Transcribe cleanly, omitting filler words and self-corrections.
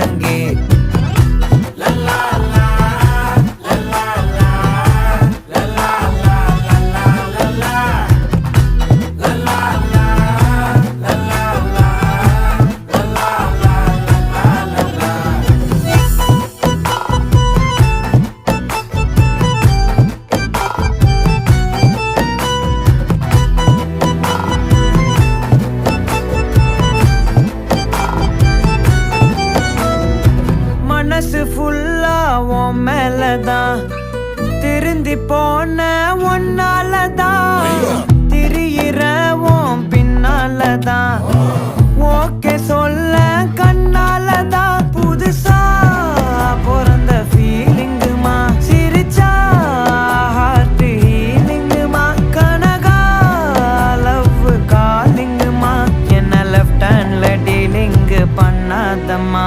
முழங்கே. மனசு ஃபுல்லா உன் மேலதான், திருந்தி போன ஒன்னாலதான், திரியிற உன் பின்னாலதான், ஓகே சொல்ல கண்ணாலதான். புதுசா பிறந்த ஃபீலிங்குமா, சிரிச்சா ஹார்ட் ஹீலிங்குமா, கனகா லவ் காலிங்குமா, என்ன லெஃப்ட் ஹேண்ட்ல டீலிங் பண்ணாதம்மா.